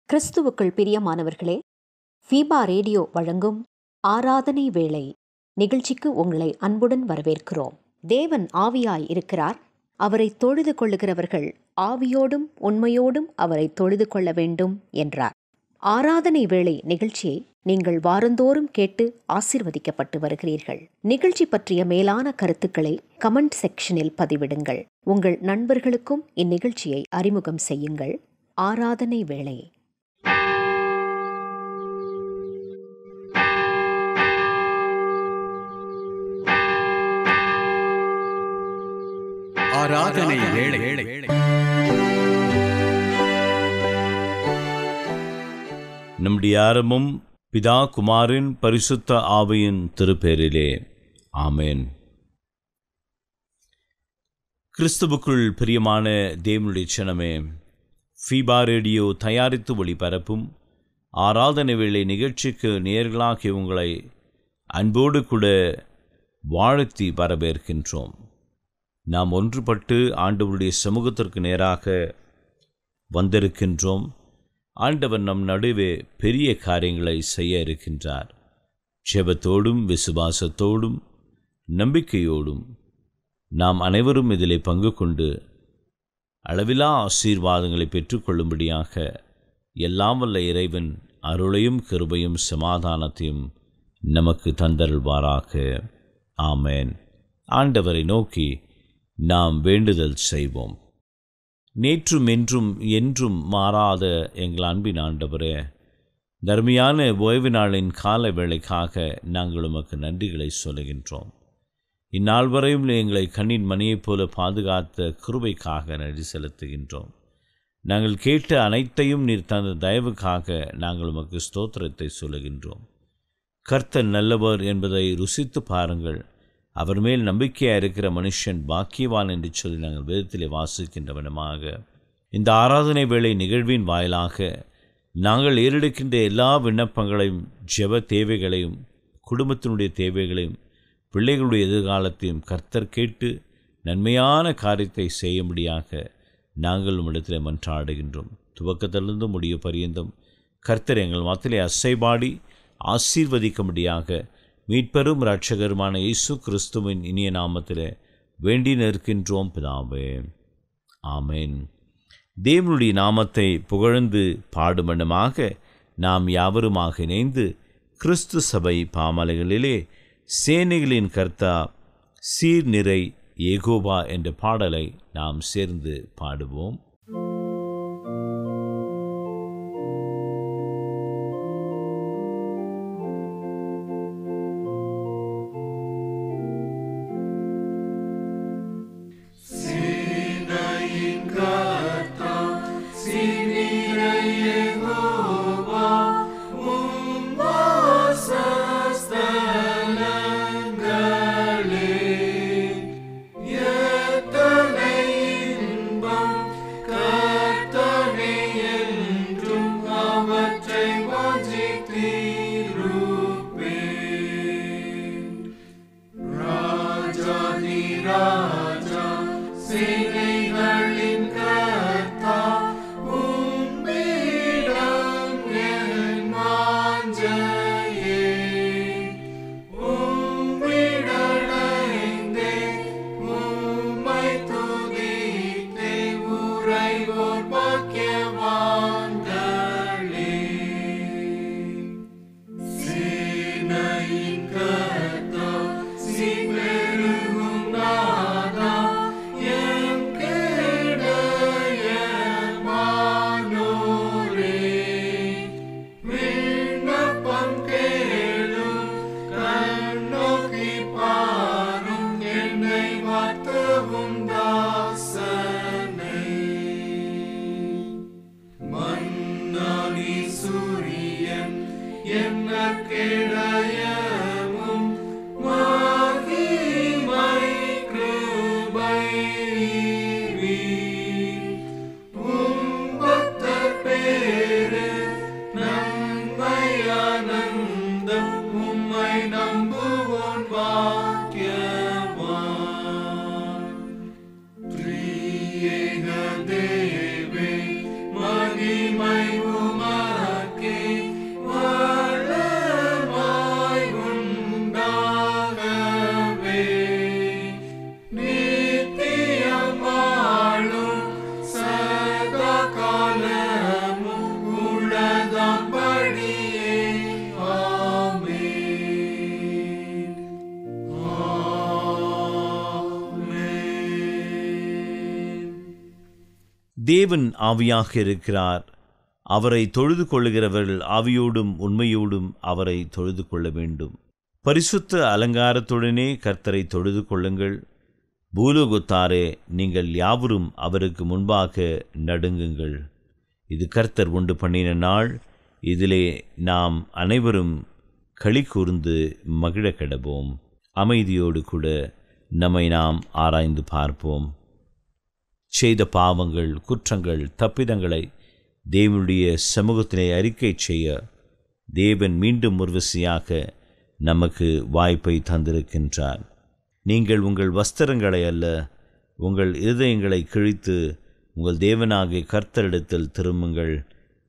கிறிஸ்துவுக்குள் பிரியமானவர்களே, FIBA radio வழங்கும் ஆராதனை வேளை நிகழ்ச்சிக்கு உங்களை அன்புடன் வரவேற்கிறோம். தேவன் ஆவியாய் இருக்கிறார். அவரை தொழுது கொள்ளுகிறவர்கள் ஆவியோடும் உண்மையோடும் அவரை தொழுது கொள்ள வேண்டும் என்றார். ஆராதனை வேளை நிகழ்ச்சியை நீங்கள் வாரந்தோறும் கேட்டு ஆசீர்வதிக்கப்பட்டு வருகிறீர்கள். நிகழ்ச்சி பற்றிய மேலான கருத்துக்களை கமெண்ட் செக்ஷனில் பதிவிடுங்கள். உங்கள் நண்பர்களுக்கும் இந்நிகழ்ச்சியை அறிமுகம் செய்யுங்கள். ஆராதனை வேளை. ஆராதனை வேளை. நம்முடைய ஆரம்பம் பிதா குமாரின் பரிசுத்த ஆவியின் திருப்பெயரிலே. ஆமென். கிறிஸ்துவுக்குள் பிரியமான தேவனுடைய ஜனமே, ஃபீபா ரேடியோ தயாரித்து ஒளிபரப்பும் ஆராதனை வேளை நிகழ்ச்சிக்கு நேயர்களாகி உங்களை அன்போடு கூட வாழ்த்தி வரவேற்கின்றோம். நாம் ஒன்றுபட்டு ஆண்டவருடைய சமூகத்திற்கு நேராக வந்திருக்கின்றோம். ஆண்டவர் நம் நடுவே பெரிய காரியங்களை செய்ய இருக்கின்றார். ஜெபத்தோடும் விசுவாசத்தோடும் நம்பிக்கையோடும் நாம் அனைவரும் இதிலே பங்கு கொண்டு அளவிலா ஆசீர்வாதங்களை பெற்றுக்கொள்ளும்படியாக எல்லாம் வல்ல இறைவன் அருளையும் கிருபையும் சமாதானத்தையும் நமக்கு தந்தருள்வாராக. ஆமென். ஆண்டவரை நோக்கி நாம் வேண்டுதல் செய்வோம். நேற்றும் என்றும் என்றும் மாறாத எங்கள் அன்பின் ஆண்டவரே, தர்மையான ஓய்வு நாளின் கால வேளைக்காக நாங்கள் உமக்கு நன்றிகளை சொல்லுகின்றோம். இந்நாள் வரையும் எங்களை கண்ணின் மணியைப் போல பாதுகாத்த கிருபைக்காக நன்றி செலுத்துகின்றோம். நாங்கள் கேட்ட அனைத்தையும் நீர் தந்த தயவுக்காக நாங்கள் உமக்கு ஸ்தோத்திரத்தை சொல்லுகின்றோம். கர்த்தர் நல்லவர் என்பதை ருசித்து பாருங்கள், அவர் மேல் நம்பிக்கையாக இருக்கிற மனுஷன் பாக்கியவான் என்று சொல்லி நாங்கள் வேதத்திலே வாசிக்கின்றவனமாக இந்த ஆராதனை வேளை நிகழ்வின் வாயிலாக நாங்கள் ஏறெடுக்கின்ற எல்லா விண்ணப்பங்களையும், ஜெப தேவைகளையும், குடும்பத்தினுடைய தேவைகளையும், பிள்ளைகளுடைய எதிர்காலத்தையும் கர்த்தர் கேட்டு நன்மையான காரியத்தை செய்யும்படியாக நாங்கள் உம்மிடத்தில் மன்றாடுகின்றோம். துவக்கத்திலிருந்து முடிவு பரியந்தம் கர்த்தர் எங்கள் மத்தியிலே அசைபாடி ஆசீர்வதிக்கும்படியாக மீட்பெரும் இரட்சகருமான இயேசு கிறிஸ்துவின் இனிய நாமத்திலே வேண்டி நிற்கின்றோம் பிதாவே. ஆமென். தேவனுடைய நாமத்தை புகழ்ந்து பாடுமண்டமாக நாம் யாவருமாக இணைந்து கிறிஸ்து சபை பாமலைகளிலே சேனைகளின் கர்த்தா சீர் நிறை ஏகோவா என்ற பாடலை நாம் சேர்ந்து பாடுவோம். Triega Deve, Magi Mai Uma தேவன் ஆவியாக இருக்கிறார். அவரை தொழுது கொள்ளுகிறவர்கள் ஆவியோடும் உண்மையோடும் அவரை தொழுது கொள்ள வேண்டும். பரிசுத்த அலங்காரத்துடனே கர்த்தரை தொழுது கொள்ளுங்கள். பூலோகத்தாரே, நீங்கள் யாவரும் அவருக்கு முன்பாக நடுங்குங்கள். இது கர்த்தர் உண்டு பண்ணின நாள். இதிலே நாம் அனைவரும் களி கூர்ந்து மகிழ கிடப்போம். அமைதியோடு கூட நம்மை நாம் ஆராய்ந்து பார்ப்போம். செய்த பாவங்கள், குற்றங்கள், தப்பிதங்களை தேவனுடைய சமூகத்தினை அறிக்கை செய்ய தேவன் மீண்டும் ஒருவசியாக நமக்கு வாய்ப்பை தந்திருக்கின்றார். நீங்கள் உங்கள் வஸ்திரங்களை அல்ல, உங்கள் இருதயங்களை கிழித்து உங்கள் தேவனாகிய கர்த்தரிடத்தில் திரும்புங்கள்.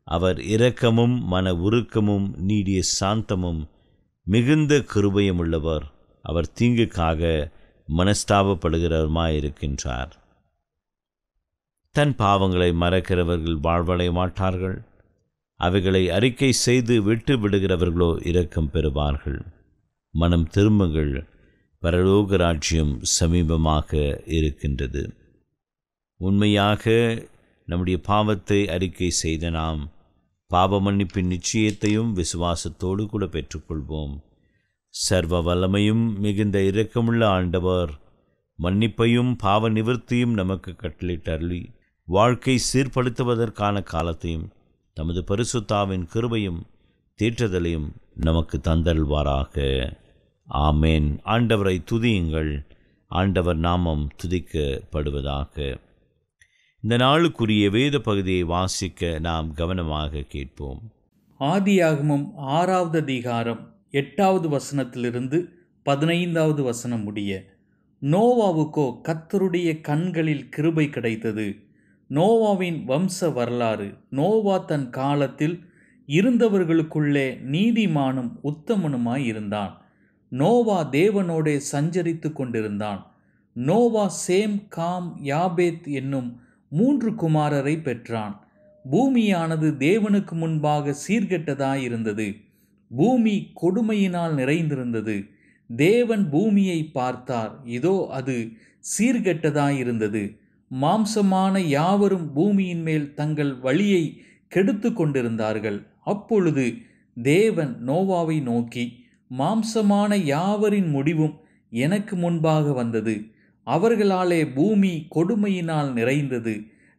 அவர் இரக்கமும் மன உருக்கமும் நீடிய சாந்தமும் மிகுந்த கிருபையும் உள்ளவர். அவர் தீங்குக்காக மனஸ்தாபப்படுகிறவருமாயிருக்கின்றார். தன் பாவங்களை மறக்கிறவர்கள் வாழ்வடைய மாட்டார்கள். அவைகளை அறிக்கை செய்து விட்டு விடுகிறவர்களோ இரக்கம் பெறுவார்கள். மனம் திரும்புங்கள், பரலோக ராஜ்யம் சமீபமாக இருக்கின்றது. உண்மையாக நம்முடைய பாவத்தை அறிக்கை செய்த நாம் பாவ மன்னிப்பின் நிச்சயத்தையும் விசுவாசத்தோடு கூட பெற்றுக்கொள்வோம். சர்வ வல்லமையும் மிகுந்த இரக்கமுள்ள ஆண்டவர் மன்னிப்பையும் பாவ நிவர்த்தியும் நமக்கு கட்டளையிட்டருளி வாழ்க்கை சீர்படுத்துவதற்கான காலத்தையும் தமது பரிசுத்தாவின் கிருபையும் தேற்றுதலையும் நமக்கு தந்தருள்வாராக. ஆமேன். ஆண்டவரை துதியுங்கள். ஆண்டவர் நாமம் துதிக்கப்படுவதாக. இந்த நாளுக்குரிய வேத பகுதியை வாசிக்க நாம் கவனமாக கேட்போம். ஆதியாகமம் 6வது அதிகாரம் 8வது வசனத்திலிருந்து 15வது வசனம் முடிய. நோவாவுக்கோ கர்த்தருடைய கண்களில் கிருபை கிடைத்தது. நோவாவின் வம்ச வரலாறு. நோவா தன் காலத்தில் இருந்தவர்களுக்குள்ளே நீதிமானும் உத்தமனுமாய் இருந்தான். நோவா தேவனோடே சஞ்சரித்து கொண்டிருந்தான். நோவா சேம், காம், யாபேத் என்னும் 3 குமாரரை பெற்றான். பூமியானது தேவனுக்கு முன்பாக சீர்கெட்டதாயிருந்தது. பூமி கொடுமையினால் நிறைந்திருந்தது. தேவன் பூமியை பார்த்தார், இதோ அது சீர்கெட்டதாயிருந்தது. மாம்சமான யாவரும் பூமியின் மேல் தங்கள் வழியை கெடுத்து கொண்டிருந்தார்கள். அப்பொழுது தேவன் நோவாவை நோக்கி, மாம்சமான யாவரின் முடிவும் எனக்கு முன்பாக வந்தது. அவர்களாலே பூமி கொடுமையினால் நிறைந்தது.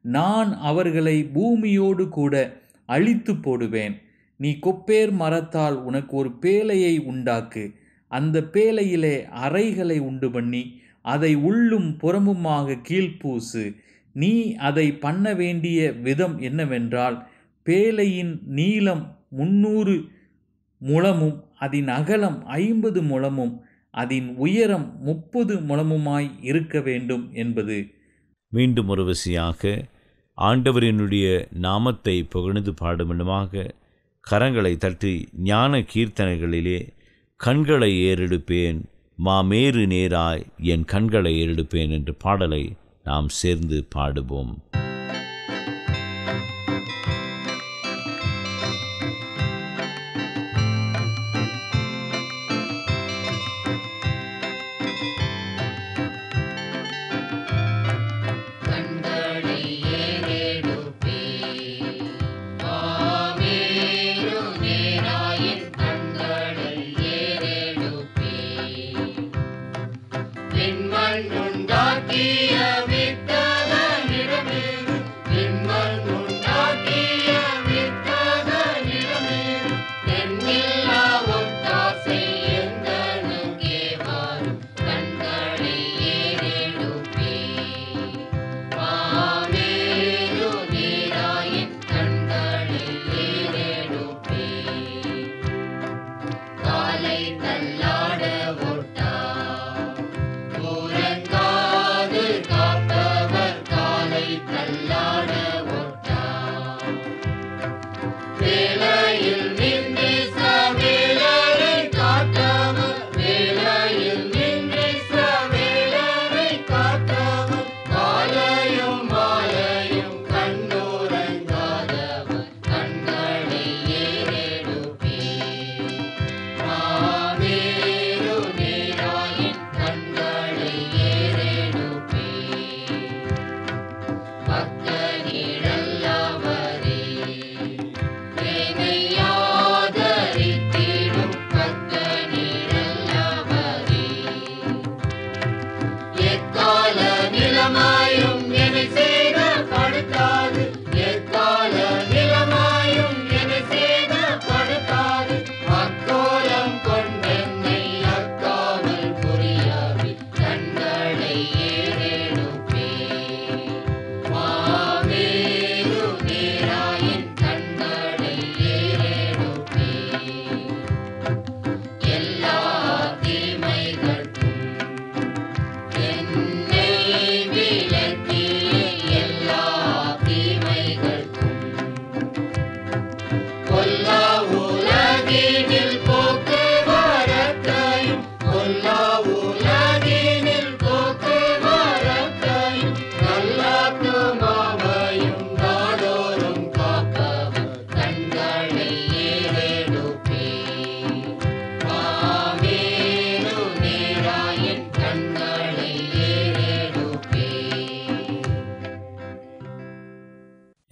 நான் அவர்களை பூமியோடு கூட அழித்து போடுவேன். நீ கொப்பேர் மரத்தால் உனக்கு ஒரு பேழையை உண்டாக்கு. அந்த பேழையிலே அறைகளை உண்டு பண்ணி அதை உள்ளும் புறமுமாக கீழ்ப்பூசு. நீ அதை பண்ண வேண்டிய விதம் என்னவென்றால், பேழையின் நீளம் 300 முழமும் அதன் அகலம் 50 முழமும் அதன் உயரம் 30 முழமுமாய் இருக்க வேண்டும் என்பது. மீண்டும் ஒரு விசையாக ஆண்டவரினுடைய நாமத்தை புகழ்ந்து பாடுமிடமாக கரங்களை தட்டி ஞான கீர்த்தனைகளிலே கண்களை ஏறெடுப்பேன், மாமேறு நேராய் என் கண்களை ஏறெடுப்பேன் என்ற பாடலை நாம் சேர்ந்து பாடுவோம். பக்தனே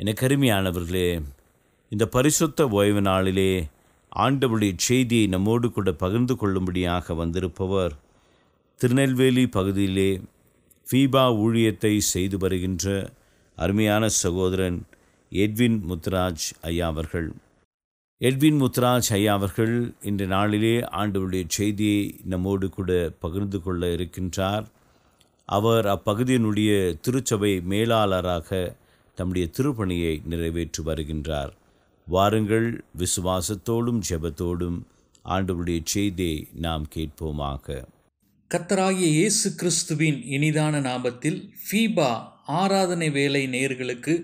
எனக்கு அருமையானவர்களே, இந்த பரிசுத்த ஓய்வு நாளிலே ஆண்டவருடைய செய்தியை நம்மோடு கூட பகிர்ந்து கொள்ளும்படியாக வந்திருப்பவர் திருநெல்வேலி பகுதியிலே ஃபீபா ஊழியத்தை செய்து வருகின்ற அருமையான சகோதரன் எட்வின் முத்துராஜ் ஐயா அவர்கள். எட்வின் முத்துராஜ் ஐயா அவர்கள் இந்த நாளிலே ஆண்டவருடைய செய்தியை நம்மோடு கூட பகிர்ந்து கொள்ள இருக்கின்றார். அவர் அப்பகுதியினுடைய திருச்சபை மேலாளராக தம்முடைய திருப்பணியை நிறைவேற்றி வருகின்றார். வாருங்கள், விசுவாசத்தோடும் ஜெபத்தோடும் ஆண்டவருடைய செய்தியை நாம் கேட்போமாக. கர்த்தராகிய இயேசு கிறிஸ்துவின் இனிதான நாமத்தில் ஃபீபா ஆராதனை வேலை நேயர்களுக்கு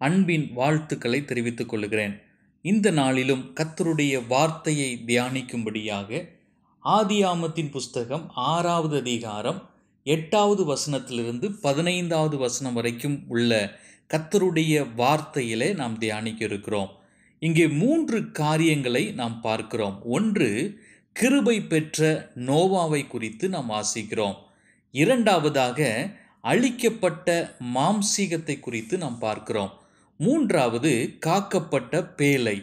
அன்பின் வாழ்த்துக்களை தெரிவித்துக் கொள்கிறேன். இந்த நாளிலும் கர்த்தருடைய வார்த்தையை தியானிக்கும்படியாக ஆதியாகமத்தின் புஸ்தகம் 6வது அதிகாரம் 8வது வசனத்திலிருந்து 15வது வசனம் வரைக்கும் உள்ள கர்த்தருடைய வார்த்தையிலே நாம் தியானிக்க இருக்கிறோம். இங்கே 3 காரியங்களை நாம் பார்க்கிறோம். ஒன்று, கிருபை பெற்ற நோவாவை குறித்து நாம் வாசிக்கிறோம். இரண்டாவதாக, அழிக்கப்பட்ட மாம்சீகத்தை குறித்து நாம் பார்க்கிறோம். மூன்றாவது, காக்கப்பட்ட பேழை.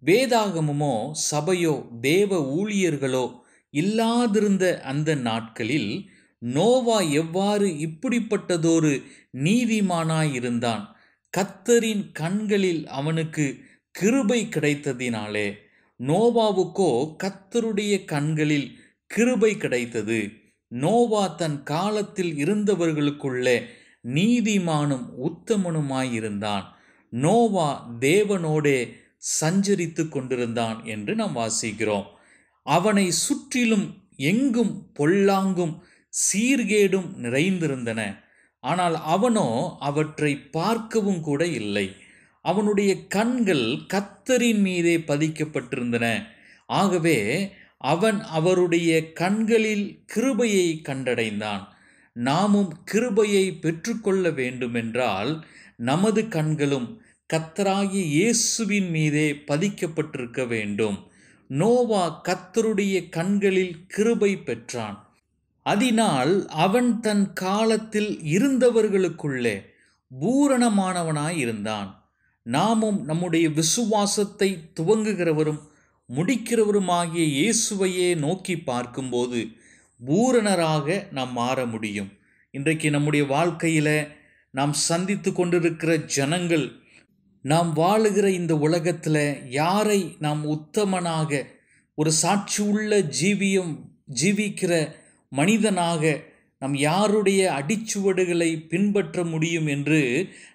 வேதாகமமோ சபையோ தேவ ஊழியர்களோ இல்லாதிருந்த அந்த நாட்களில் நோவா எவ்வாறு இப்படிப்பட்டதொரு நீதிமானாயிருந்தான். கர்த்தரின் கண்களில் அவனுக்கு கிருபை கிடைத்ததினாலே, நோவாவுக்கோ கர்த்தருடைய கண்களில் கிருபை கிடைத்தது. நோவா தன் காலத்தில் இருந்தவர்களுக்குள்ளே நீதிமானும் உத்தமனுமாயிருந்தான். நோவா தேவனோடே சஞ்சரித்து கொண்டிருந்தான் என்று நாம் வாசிக்கிறோம். அவனை சுற்றிலும் எங்கும் பொல்லாங்கும் சீர்கேடும் நிறைந்திருந்தன. ஆனால் அவனோ அவற்றை பார்க்கவும் கூட இல்லை. அவனுடைய கண்கள் கர்த்தரின் மீதே பதிக்கப்பட்டிருந்தன. ஆகவே அவன் அவருடைய கண்களில் கிருபையை கண்டடைந்தான். நாமும் கிருபையை பெற்றுக்கொள்ள வேண்டுமென்றால் நமது கண்களும் கர்த்தராகிய இயேசுவின் மீதே பதிக்கப்பட்டிருக்க வேண்டும். நோவா கர்த்தருடைய கண்களில் கிருபை பெற்றான். அதனால் அவன் தன் காலத்தில் இருந்தவர்களுக்குள்ளே பூரணமானவனாயிருந்தான். நாமும் நம்முடைய விசுவாசத்தை துவங்குகிறவரும் முடிக்கிறவருமாகிய இயேசுவையே நோக்கி பார்க்கும்போது பூரணராக நாம் மாற முடியும். இன்றைக்கு நம்முடைய வாழ்க்கையில் நாம் சந்தித்து கொண்டிருக்கிற ஜனங்கள், நாம் வாழுகிற இந்த உலகத்தில் யாரை நாம் உத்தமனாக, ஒரு சாட்சி உள்ள ஜீவிக்கிற மனிதனாக நாம் யாருடைய அடிச்சுவடுகளை பின்பற்ற முடியும் என்று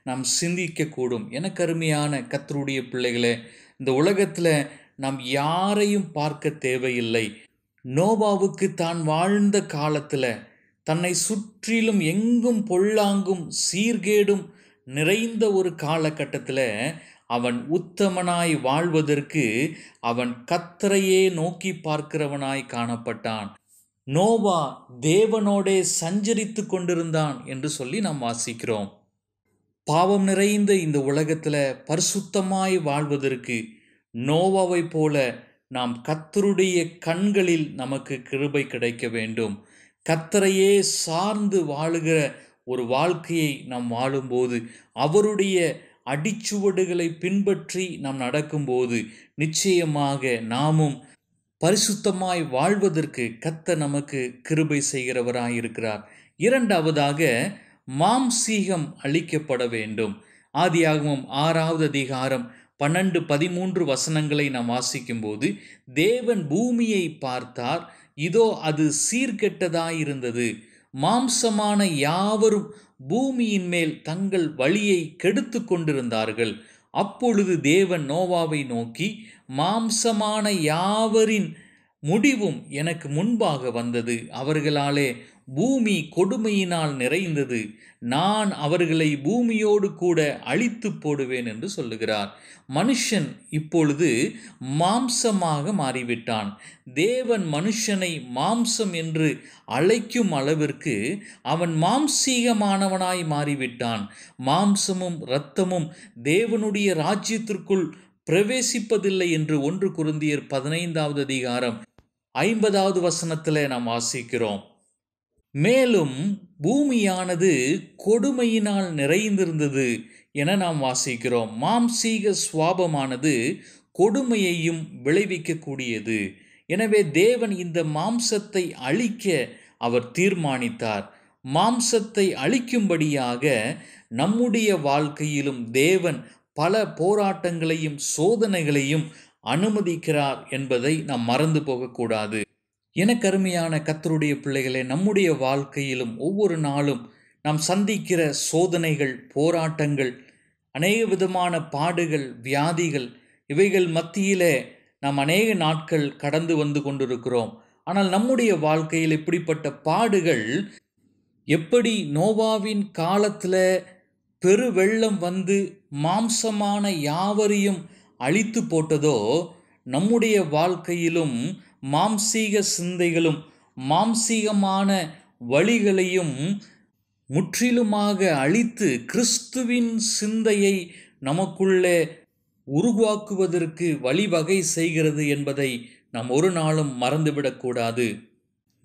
நாம் சிந்திக்கக்கூடும். எனக்கு அருமையான கர்த்தருடைய பிள்ளைகளே, இந்த உலகத்தில் நாம் யாரையும் பார்க்க தேவையில்லை. நோவாவுக்கு தான் வாழ்ந்த காலத்தில் தன்னை சுற்றிலும் எங்கும் பொல்லாங்கும் சீர்கேடும் நிறைந்த ஒரு காலகட்டத்தில் அவன் உத்தமனாய் வாழ்வதற்கு அவன் கர்த்தரையே நோக்கி பார்க்கிறவனாய் காணப்பட்டான். நோவா தேவனோடே சஞ்சரித்து கொண்டிருந்தான் என்று சொல்லி நாம் வாசிக்கிறோம். பாவம் நிறைந்த இந்த உலகத்தில் பரிசுத்தமாய் வாழ்வதற்கு நோவாவை போல நாம் கர்த்தருடைய கண்களில் நமக்கு கிருபை கிடைக்க வேண்டும். கர்த்தரையே சார்ந்து வாழுகிற ஒரு வாழ்க்கையை நாம் வாழும்போது, அவருடைய அடிச்சுவடுகளை பின்பற்றி நாம் நடக்கும்போது நிச்சயமாக நாமும் பரிசுத்தமாய் வாழ்வதற்கு கர்த்தர் நமக்கு கிருபை செய்கிறவராயிருக்கிறார். இரண்டாவதாக, மாம்சீகம் அழிக்கப்பட வேண்டும். ஆதியாகமம் 6வது அதிகாரம் 12-13 வசனங்களை நாம் வாசிக்கும்போது, தேவன் பூமியை பார்த்தார், இதோ அது சீர்கெட்டதாயிருந்தது. மாம்சமான யாவரும் பூமியின் மேல் தங்கள் வழியை கெடுத்து கொண்டிருந்தார்கள். அப்பொழுது தேவன் நோவாவை நோக்கி, மாம்சமான யாவரின் முடிவும் எனக்கு முன்பாக வந்தது. அவர்களாலே பூமி கொடுமையினால் நிறைந்தது. நான் அவர்களை பூமியோடு கூட அழித்து போடுவேன் என்று சொல்லுகிறார். மனுஷன் இப்பொழுது மாம்சமாக மாறிவிட்டான். தேவன் மனுஷனை மாம்சம் என்று அழைக்கும் அளவிற்கு அவன் மாம்சீகமானவனாய் மாறிவிட்டான். மாம்சமும் இரத்தமும் தேவனுடைய ராஜ்யத்திற்குள் பிரவேசிப்பதில்லை என்று 1 கொரிந்தியர் 15வது அதிகாரம் 50வது வசனத்தில் நாம் வாசிக்கிறோம். மேலும் பூமியானது கொடுமையினால் நிறைந்திருந்தது. என நாம் வாசிக்கிறோம். மாம்சீக சுவாபமானது கொடுமையையும் விளைவிக்கக்கூடியது. எனவே தேவன் இந்த மாம்சத்தை அழிக்க அவர் தீர்மானித்தார். மாம்சத்தை அழிக்கும்படியாக நம்முடைய வாழ்க்கையிலும் தேவன் பல போராட்டங்களையும் சோதனைகளையும் அனுமதிக்கிறார் என்பதை நாம் மறந்து போகக்கூடாது. எனக்கு அருமையான கர்த்தருடைய பிள்ளைகளே, நம்முடைய வாழ்க்கையிலும் ஒவ்வொரு நாளும் நாம் சந்திக்கிற சோதனைகள், போராட்டங்கள், அநேக விதமான பாடுகள், வியாதிகள், இவைகள் மத்தியிலே நாம் அநேக நாட்கள் கடந்து வந்து கொண்டிருக்கிறோம். ஆனால் நம்முடைய வாழ்க்கையில் இப்படிப்பட்ட பாடுகள் எப்படி நோவாவின் காலத்தில் பெருவெள்ளம் வந்து மாம்சமான யாவரையும் அழித்து போட்டதோ, நம்முடைய வாழ்க்கையிலும் மாம்சீக சிந்தைகளும் மாம்சீகமான வழிகளையும் முற்றிலுமாக அழித்து கிறிஸ்துவின் சிந்தையை நமக்குள்ளே உருவாக்குவதற்கு வழிவகை செய்கிறது என்பதை நாம் ஒரு நாளும் மறந்துவிடக்கூடாது.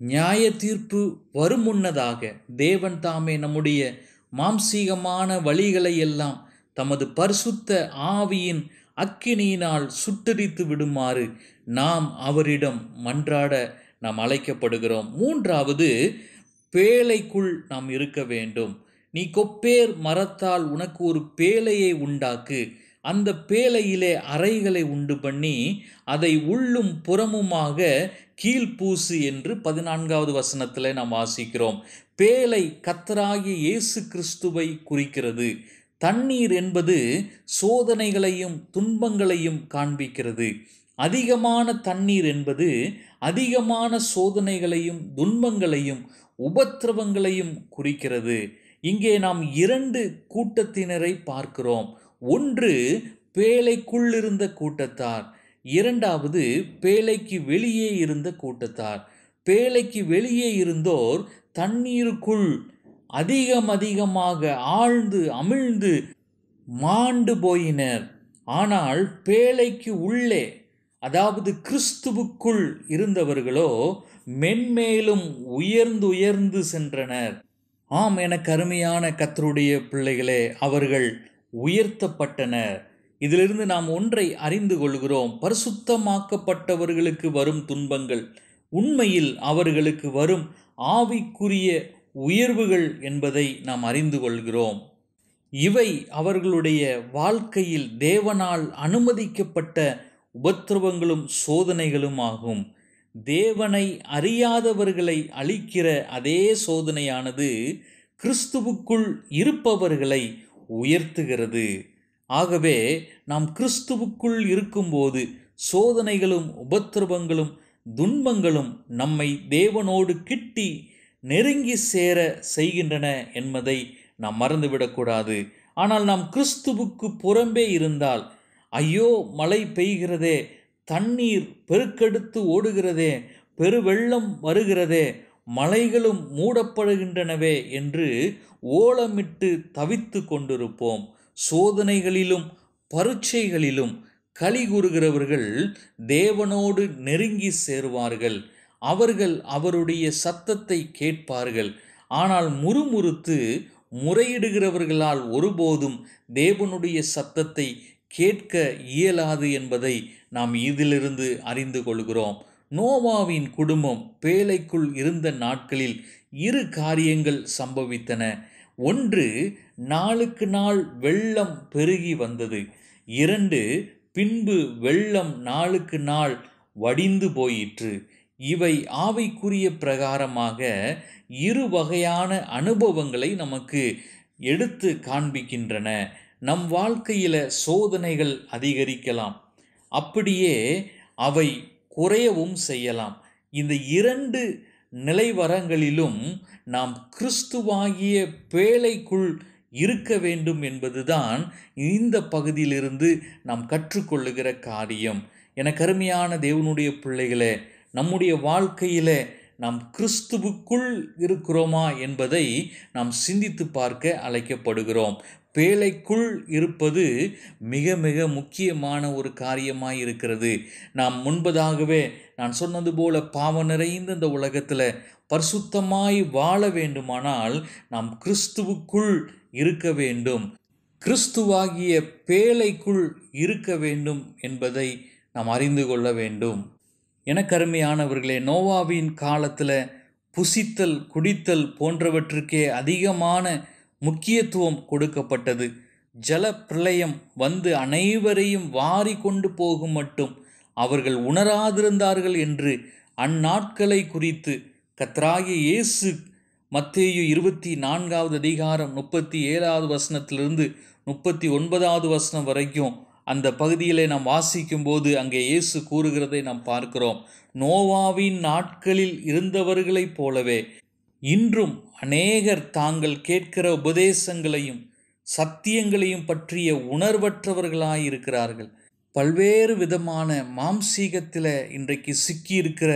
நியாய தீர்ப்பு வரும் முன்னதாக தேவன் தாமே நம்முடைய மாம்சீகமான வழிகளை எல்லாம் தமது பரிசுத்த ஆவியின் அக்கினியினால் சுட்டெரித்து விடுமாறு நாம் அவரிடம் மன்றாட நாம் அழைக்கப்படுகிறோம். மூன்றாவது, பேழைக்குள் நாம் இருக்க வேண்டும். நீ கொப்பேர் மரத்தால் உனக்கு ஒரு பேழையை உண்டாக்கு, அந்த பேழையிலே அறைகளை உண்டு பண்ணி அதை உள்ளும் புறமுமாக கீழ்பூசு என்று 14வது வசனத்தில் நாம் வாசிக்கிறோம். பேழை கர்த்தராகிய இயேசு கிறிஸ்துவை குறிக்கிறது. தண்ணீர் என்பது சோதனைகளையும் துன்பங்களையும் காண்பிக்கிறது. அதிகமான தண்ணீர் என்பது அதிகமான சோதனைகளையும் துன்பங்களையும் உபத்திரவங்களையும் குறிக்கிறது. இங்கே நாம் 2 கூட்டத்தினரை பார்க்கிறோம். ஒன்று பேழைக்குள் இருந்த கூட்டத்தார், இரண்டாவது பேழைக்கு வெளியே இருந்த கூட்டத்தார். பேழைக்கு வெளியே இருந்தோர் தண்ணீருக்குள் அதிகமாக ஆழ்ந்து அமிழ்ந்து மாண்டு போயினர். ஆனால் பேழைக்கு உள்ளே, அதாவது கிறிஸ்துவுக்குள் இருந்தவர்களோ மென்மேலும் உயர்ந்து சென்றனர். ஆம், எனக்கு அருமையான கர்த்தருடைய பிள்ளைகளே, அவர்கள் உயர்த்தப்பட்டனர். இதிலிருந்து நாம் ஒன்றை அறிந்து கொள்கிறோம். பரிசுத்தமாக்கப்பட்டவர்களுக்கு வரும் துன்பங்கள் உண்மையில் அவர்களுக்கு வரும் ஆவிக்குரிய உயர்வுகள் என்பதை நாம் அறிந்து கொள்கிறோம். இவை அவர்களுடைய வாழ்க்கையில் தேவனால் அனுமதிக்கப்பட்ட உபத்திரவங்களும் சோதனைகளும் ஆகும். தேவனை அறியாதவர்களை அழிக்கிற அதே சோதனையானது கிறிஸ்துவுக்குள் இருப்பவர்களை உயர்த்துகிறது. ஆகவே நாம் கிறிஸ்துவுக்குள் இருக்கும்போது சோதனைகளும் உபத்திரவங்களும் துன்பங்களும் நம்மை தேவனோடு கிட்டி நெருங்கி சேர செய்கின்றன என்பதை நாம் மறந்துவிடக்கூடாது. ஆனால் நாம் கிறிஸ்துவுக்கு புறம்பே இருந்தால், ஐயோ மழை பெய்கிறதே, தண்ணீர் பெருக்கெடுத்து ஓடுகிறதே, பெருவெள்ளம் வருகிறதே, மலைகளும் மூடப்படுகின்றனவே என்று ஓலமிட்டு தவித்து கொண்டிருப்போம். சோதனைகளிலும் பரீட்சைகளிலும் களி கூறுகிறவர்கள் தேவனோடு நெருங்கி சேருவார்கள். அவர்கள் அவருடைய சத்தத்தை கேட்பார்கள். ஆனால் முறுமுறுத்து முறையிடுகிறவர்களால் ஒருபோதும் தேவனுடைய சத்தத்தை கேட்க இயலாது என்பதை நாம் இதிலிருந்து அறிந்து கொள்கிறோம். நோவாவின் குடும்பம் பேழைக்குள் இருந்த நாட்களில் 2 காரியங்கள் சம்பவித்தன. ஒன்று, நாளுக்கு நாள் வெள்ளம் பெருகி வந்தது. 2, பின்பு வெள்ளம் நாளுக்கு நாள் வடிந்து போயிற்று. இவை ஆவிக்குரிய பிரகாரமாக 2 வகையான அனுபவங்களை நமக்கு எடுத்து காண்பிக்கின்றன. நம் வாழ்க்கையில் சோதனைகள் அதிகரிக்கலாம், அப்படியே அவை குறையவும் செய்யலாம். இந்த 2 நிலைவரங்களிலும் நாம் கிறிஸ்துவாகிய பேழைக்குள் இருக்க வேண்டும் என்பதுதான் இந்த பகுதியிலிருந்து நாம் கற்றுக்கொள்ளுகிற காரியம். எனக்கு அருமையான தேவனுடைய பிள்ளைகளே, நம்முடைய வாழ்க்கையில் நாம் கிறிஸ்துவுக்குள் இருக்கிறோமா என்பதை நாம் சிந்தித்து பார்க்க அழைக்கப்படுகிறோம். பேழைக்குள் இருப்பது மிக மிக முக்கியமான ஒரு காரியமாய் இருக்கிறது. நாம் முன்பதாகவே நான் சொன்னது போல பாவம் நிறைந்த இந்த உலகத்தில் பரிசுத்தமாய் வாழ வேண்டுமானால் நாம் கிறிஸ்துவுக்குள் இருக்க வேண்டும். கிறிஸ்துவாகிய பேழைக்குள் இருக்க வேண்டும் என்பதை நாம் அறிந்து கொள்ள வேண்டும். எனக்கருமையானவர்களே, நோவாவின் காலத்தில் புசித்தல் குடித்தல் போன்றவற்றுக்கே அதிகமான முக்கியத்துவம் கொடுக்கப்பட்டது. ஜல பிரளயம் வந்து அனைவரையும் வாரி கொண்டு போகும் மட்டும் அவர்கள் உணராதிருந்தார்கள் என்று அந்நாட்களை குறித்து கர்த்தராகிய இயேசு மத்தேயு 24வது அதிகாரம் 37வது வசனத்திலிருந்து 39வது வசனம் வரைக்கும் அந்த பகுதியிலே நாம் வாசிக்கும் போது அங்கே இயேசு கூறுகிறதை நாம் பார்க்கிறோம். நோவாவின் நாட்களில் இருந்தவர்களைப் போலவே இன்றும் அநேகர் தாங்கள் கேட்கிற உபதேசங்களையும் சத்தியங்களையும் பற்றிய உணர்வற்றவர்களாயிருக்கிறார்கள். பல்வேறு விதமான மாம்சீகத்தில் இன்றைக்கு சிக்கியிருக்கிற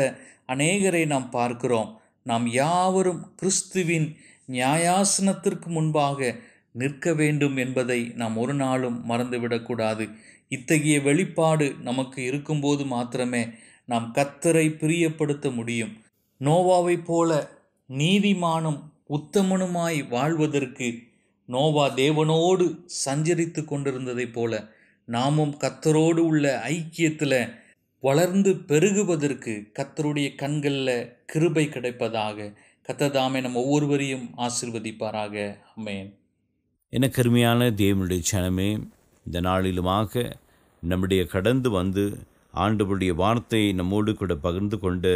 அநேகரை நாம் பார்க்கிறோம். நாம் யாவரும் கிறிஸ்துவின் நியாயாசனத்திற்கு முன்பாக நிற்க வேண்டும் என்பதை நாம் ஒரு நாளும் மறந்துவிடக்கூடாது. இத்தகைய வெளிப்பாடு நமக்கு இருக்கும்போது மாத்திரமே நாம் கர்த்தரை பிரியப்படுத்த முடியும். நோவாவை போல நீதிமானும் உத்தமனுமாய் வாழ்வதற்கு நோவா தேவனோடு சஞ்சரித்து கொண்டிருந்ததைப் போல நாமும் கர்த்தரோடு உள்ள ஐக்கியத்தில் வளர்ந்து பெருகுவதற்கு கர்த்தருடைய கண்களில் கிருபை கிடைப்பதாக. கர்த்தர் தாமே நம் ஒவ்வொருவரையும் ஆசீர்வதிப்பாராக. ஆமென். எனக்கு அருமையான தேவனுடைய ஜனமே, இந்த நாளிலுமாக நம்முடைய கடந்து வந்து ஆண்டவருடைய வார்த்தையை நம்மோடு கூட பகிர்ந்து கொண்ட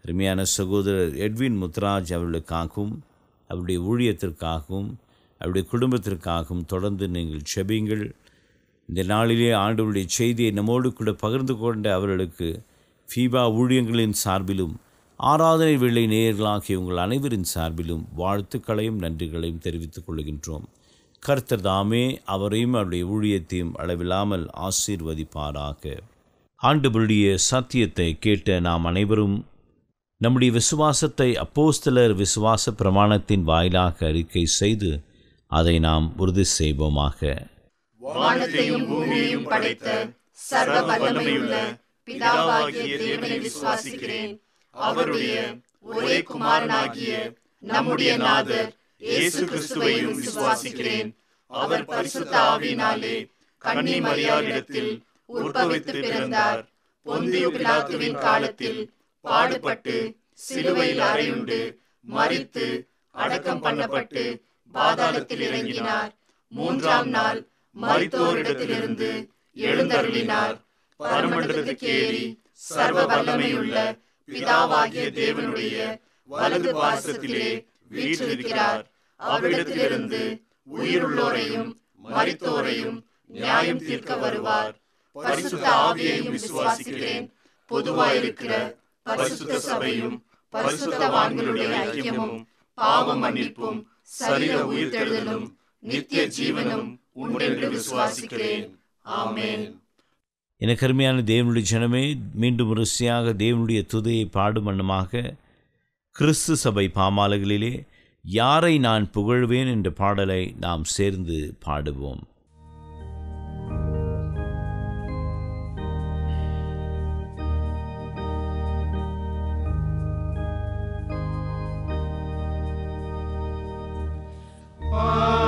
அருமையான சகோதரர் எட்வின் முத்துராஜ் அவர்களுக்காகவும் அவருடைய ஊழியத்திற்காகவும் அவருடைய குடும்பத்திற்காகவும் தொடர்ந்து நீங்கள் செபியுங்கள். இந்த நாளிலே ஆண்டவருடைய செய்தியை நம்மோடு கூட பகிர்ந்து கொண்ட அவர்களுக்கு ஃபீபா ஊழியங்களின் சார்பிலும் ஆராதனை வேளை நேயர்களாகிய உங்கள் அனைவரின் சார்பிலும் வாழ்த்துக்களையும் நன்றிகளையும் தெரிவித்துக் கொள்கின்றோம். கர்த்தர் தாமே அவரையும் அவருடைய ஊழியத்தையும் அளவில்லாமல் ஆசீர்வதிப்பாராக. ஆண்டவருடைய சத்தியத்தை கேட்ட நாம் அனைவரும் நம்முடைய விசுவாசத்தை அப்போஸ்தலர் விசுவாச பிரமாணத்தின் வாயிலாக அறிக்கை செய்து அதை நாம் உறுதி செய்வோமாக. வானத்தையும் பூமியையும் படைத்த சர்வ வல்லமையுள்ள பிதாவாகிய தேவனை விசுவாசிக்கிறேன். அவருடைய ஒரே குமாரனாகிய நம்முடைய நாதர் இயேசு கிறிஸ்துவையும் விசுவாசிக்கிறேன். அவர் பரிசுத்த ஆவியினாலே கன்னி மரியாளிடத்தில் உற்பவித்து பிறந்தார். பொந்தியு பிலாத்துவின் காலத்தில் பாடுபட்டு சிலுவையில் அறையுண்டு மரித்து அடக்கம் பண்ணப்பட்டு பாதாளத்தில் இறங்கினார். மூன்றாம் நாள் மரித்தோரிடத்திலிருந்து எழுந்தருளினார். பரமண்டலத்துக்கு ஏறி சர்வ வல்லமையுள்ள பிதாவாகிய தேவனுடைய வலது பாசத்திலே வீற்றிருக்கிறார். அவ்விடத்திலிருந்து உயிருள்ளோரையும் மரித்தோரையும் நியாயம் தீர்க்க வருவார். பரிசுத்த ஆவியையும் விசுவாசிக்கிறேன். பொதுவாயிருக்கிற பரிசுத்த சபையும் பரிசுத்தவான்களுடைய ஐக்கியமும் பாவ மன்னிப்பும் சரீர உயிர்த்தெழுதலும் நித்திய ஜீவனும் உண்டென்று விசுவாசிக்கிறேன். ஆமென். எனக்கு அருமையான தேவனுடைய ஜனமே, மீண்டும் ருசியாக தேவனுடைய துதியை பாடும் வண்ணமாக கிறிஸ்து சபை பாமாலைகளிலே யாரை நான் புகழ்வேன் என்ற பாடலை நாம் சேர்ந்து பாடுவோம். Oh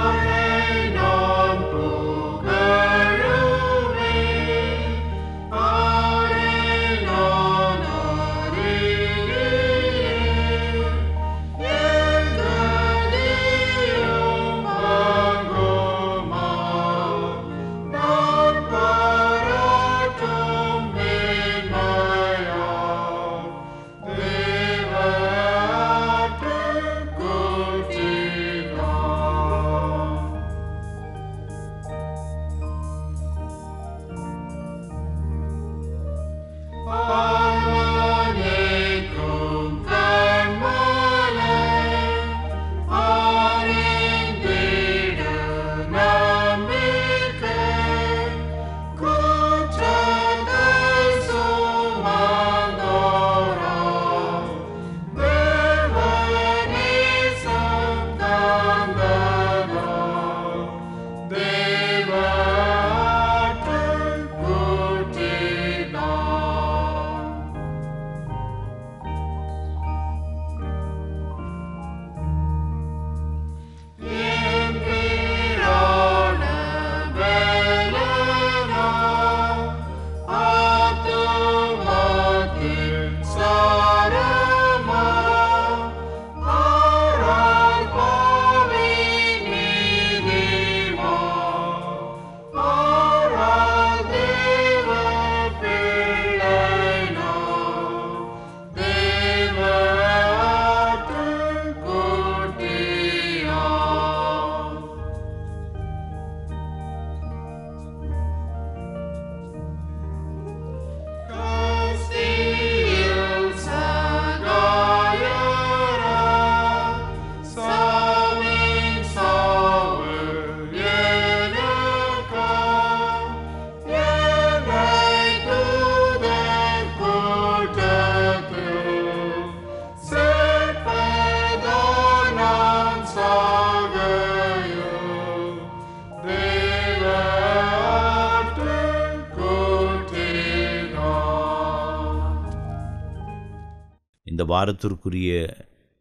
இந்த வாரத்திற்குரிய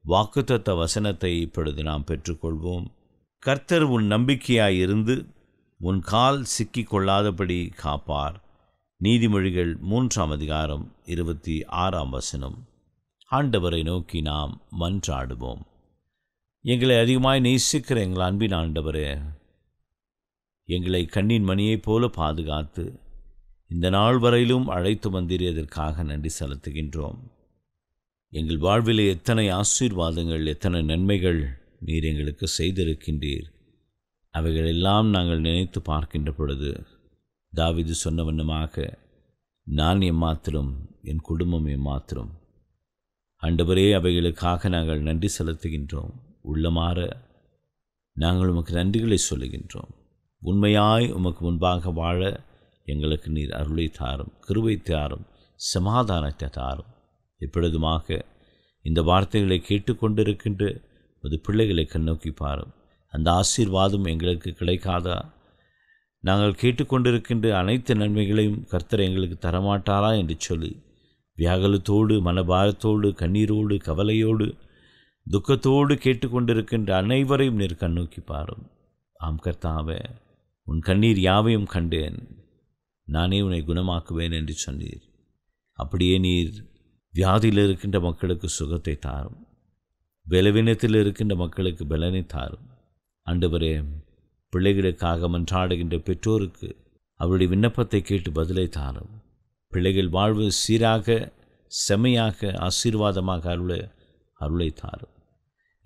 வாக்குத்தத்த வசனத்தை இப்பொழுது நாம் பெற்றுக்கொள்வோம். கர்த்தர் உன் நம்பிக்கையாயிருந்து உன் கால் சிக்கிக் கொள்ளாதபடி காப்பார். நீதிமொழிகள் 3:26. ஆண்டவரை நோக்கி நாம் மன்றாடுவோம். எங்களை அதிகமாய் நேசிக்கிற எங்கள் அன்பின் ஆண்டவரே, எங்களை கண்ணின் மணியைப் போல பாதுகாத்து இந்த நாள் வரையிலும் அழைத்து வந்திருப்பதற்காக நன்றி செலுத்துகின்றோம். எங்கள் வாழ்விலே எத்தனை ஆசீர்வாதங்கள், எத்தனை நன்மைகள் நீர் எங்களுக்கு செய்திருக்கின்றீர். அவைகளெல்லாம் நாங்கள் நினைத்து பார்க்கின்ற பொழுது தாவீது சொன்ன வண்ணமாக, நான் எம்மாத்திரம், என் குடும்பம் எம்மாத்திரம். ஆண்டவரே, அவைகளுக்காக நாங்கள் நன்றி செலுத்துகின்றோம். உள்ளமாற நாங்கள் உமக்கு நன்றிகளை சொல்லுகின்றோம். உண்மையாய் உமக்கு முன்பாக வாழ எங்களுக்கு நீர் அருளை தாரும், கிருபை தாரும், சமாதானத்தை தாரும். எப்பொழுதுமாக இந்த வார்த்தைகளை கேட்டுக்கொண்டிருக்கின்ற ஒரு பிள்ளைகளை கண்ணோக்கி பாரும். அந்த ஆசீர்வாதம் எங்களுக்கு கிடைக்காதா? நாங்கள் கேட்டுக்கொண்டிருக்கின்ற அனைத்து நன்மைகளையும் கர்த்தர் எங்களுக்கு தரமாட்டாரா என்று சொல்லி வியாகுலத்தோடு, மனபாரத்தோடு, கண்ணீரோடு, கவலையோடு, துக்கத்தோடு கேட்டுக்கொண்டிருக்கின்ற அனைவரையும் நீர் கண்ணோக்கி பாரும். ஆம் கர்த்தாவே, உன் கண்ணீர் யாவையும் கண்டேன், நானே உன்னை குணமாக்குவேன் என்று சொன்னீர். அப்படியே நீர் வியாதியில் இருக்கின்ற மக்களுக்கு சுகத்தை தாரும், பலவீனத்தில் இருக்கின்ற மக்களுக்கு பலனை தாரும். ஆண்டவரே, பிள்ளைகளுக்காக மன்றாடுகின்ற பெற்றோருக்கு அவருடைய விண்ணப்பத்தை கேட்டு பதிலை தாரும். பிள்ளைகள் வாழ்வு சீராக, செம்மையாக, ஆசீர்வாதமாக அருளை தாரும்.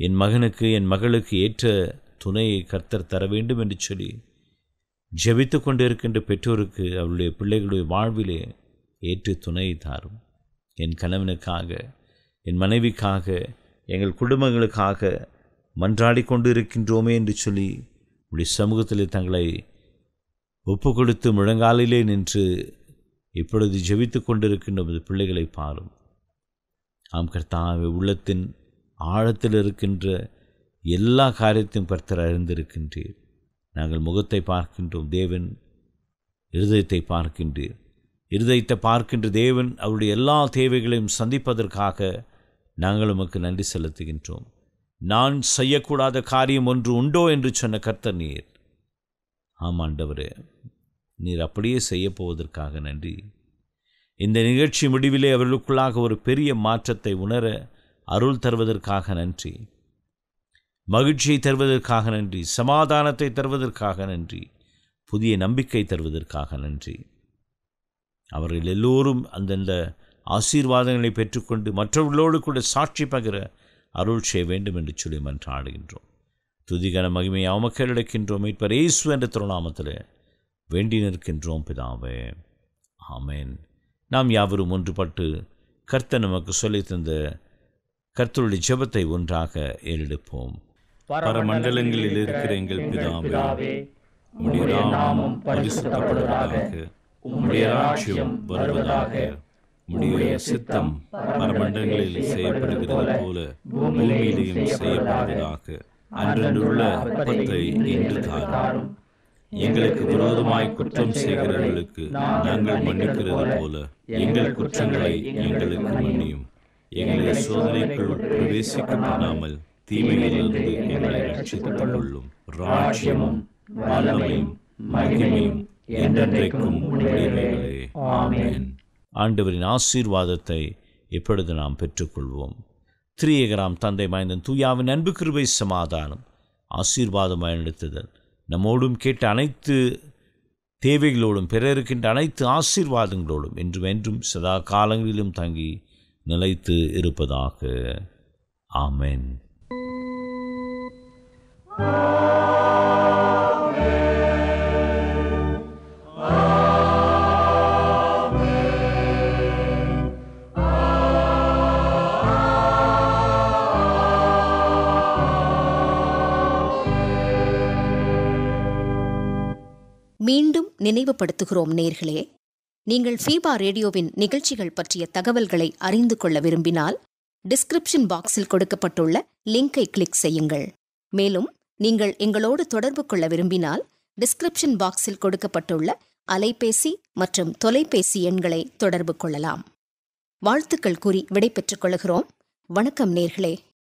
என் மகனுக்கு, என் மகளுக்கு ஏற்ற துணையை கர்த்தர் தர வேண்டும் என்று சொல்லி ஜெபித்து கொண்டு இருக்கின்ற பெற்றோருக்கு அவருடைய பிள்ளைகளுடைய வாழ்விலே ஏற்று துணையை தாரும். என் கணவனுக்காக, என் மனைவிக்காக, எங்கள் குடும்பங்களுக்காக மன்றாடி கொண்டு இருக்கின்றோமே என்று சொல்லி உடைய சமூகத்தில் தங்களை ஒப்பு கொடுத்து முழங்காலிலே நின்று இப்பொழுது ஜெபித்து கொண்டிருக்கின்ற பிள்ளைகளை பாரும். ஆம் கர்த்தாவே, உள்ளத்தின் ஆழத்தில் இருக்கின்ற எல்லா காரியத்தையும் கர்த்தர் அறிந்திருக்கின்றீர். நாங்கள் முகத்தை பார்க்கின்றோம், தேவன் இருதயத்தை பார்க்கின்றீர். இருதயத்தை பார்க்கின்ற தேவன் அவருடைய எல்லா தேவைகளையும் சந்திப்பதற்காக நாங்கள் உமக்கு நன்றி செலுத்துகின்றோம். நான் செய்யக்கூடாத காரியம் ஒன்று உண்டோ என்று சொன்ன கர்த்தர் நீர். ஆம் ஆண்டவரே, நீர் அப்படியே செய்யப்போவதற்காக நன்றி. இந்த நிகழ்ச்சி முடிவிலே அவர்களுக்குள்ளாக ஒரு பெரிய மாற்றத்தை உணர அருள் தருவதற்காக நன்றி. மகிழ்ச்சியை தருவதற்காக நன்றி. சமாதானத்தை தருவதற்காக நன்றி. புதிய நம்பிக்கை தருவதற்காக நன்றி. அவர்கள் எல்லோரும் அந்தந்த ஆசீர்வாதங்களை பெற்றுக்கொண்டு மற்றவர்களோடு கூட சாட்சி பகிர அருள் செய்ய வேண்டும் என்று சொல்லி மன்றாடுகின்றோம். துதிகன மகிமையை உமக்கு எடுக்கின்றோம். மீட்பர் இயேசு என்ற திருநாமத்தில் வேண்டி நிற்கின்றோம் பிதாவே, ஆமென். நாம் யாவரும் ஒன்றுபட்டு கர்த்தர் நமக்கு சொல்லி தந்த கர்த்தருடைய ஜெபத்தை ஒன்றாக ஏறெடுப்போம். பரமண்டலங்களில் இருக்கிற எங்கள் பிதாவே, உம்முடைய நாமம் பரிசுத்தப்படுவதாக, உம்முடைய ராஜ்யம் வருவதாக, உம்முடைய சித்தம் பரமண்டலங்களில் செய்யப்படுகிறது போல பூமியிலேயும் செய்யப்படுவதாக. அன்றன்றுள்ள அப்பத்தை இன்று தாரும். எங்களுக்கு விரோதமாய் குற்றம் செய்கிறவர்களுக்கு நாங்கள் மன்னிக்கிறது போல எங்கள் குற்றங்களை எங்களுக்கு மன்னியும். எங்களை சோதனைக்குள் பிரவேசிக்க பண்ணாமல் தீமையிலிருந்து எங்களை ரட்சித்துக் கொள்ளும். ராஜ்யமும் வல்லமையும் மகிமையும் என்றென்றைக்கும் உடையவைகளே. ஆமென். ஆண்டவரின் ஆசீர்வாதத்தை எப்பொழுது நாம் பெற்றுக்கொள்வோம். திரியகராம் தந்தை மாய்ந்தன் தூயாவின் அன்பு, கிருபை, சமாதானம், ஆசீர்வாதமாய் நடத்துதல் நம்மோடும் கேட்ட அனைத்து தேவைகளோடும் பெற இருக்கின்ற அனைத்து ஆசீர்வாதங்களோடும் என்றும் என்றும் சதா காலங்களிலும் தங்கி நிலைத்து இருப்பதாக. ஆமென். மீண்டும் நினைவுபடுத்துகிறோம் நேர்களே, நீங்கள் ஃபீபா ரேடியோவின் நிகழ்ச்சிகள் பற்றிய தகவல்களை அறிந்து கொள்ள விரும்பினால் டிஸ்கிரிப்ஷன் பாக்ஸில் கொடுக்கப்பட்டுள்ள லிங்கை கிளிக் செய்யுங்கள். மேலும் நீங்கள் எங்களோடு தொடர்பு கொள்ள விரும்பினால் டிஸ்கிரிப்ஷன் பாக்ஸில் கொடுக்கப்பட்டுள்ள அலைபேசி மற்றும் தொலைபேசி எண்களை தொடர்பு கொள்ளலாம். வாழ்த்துக்கள் கூறி விடை பெற்றுக் கொள்கிறோம். வணக்கம் நேர்களே.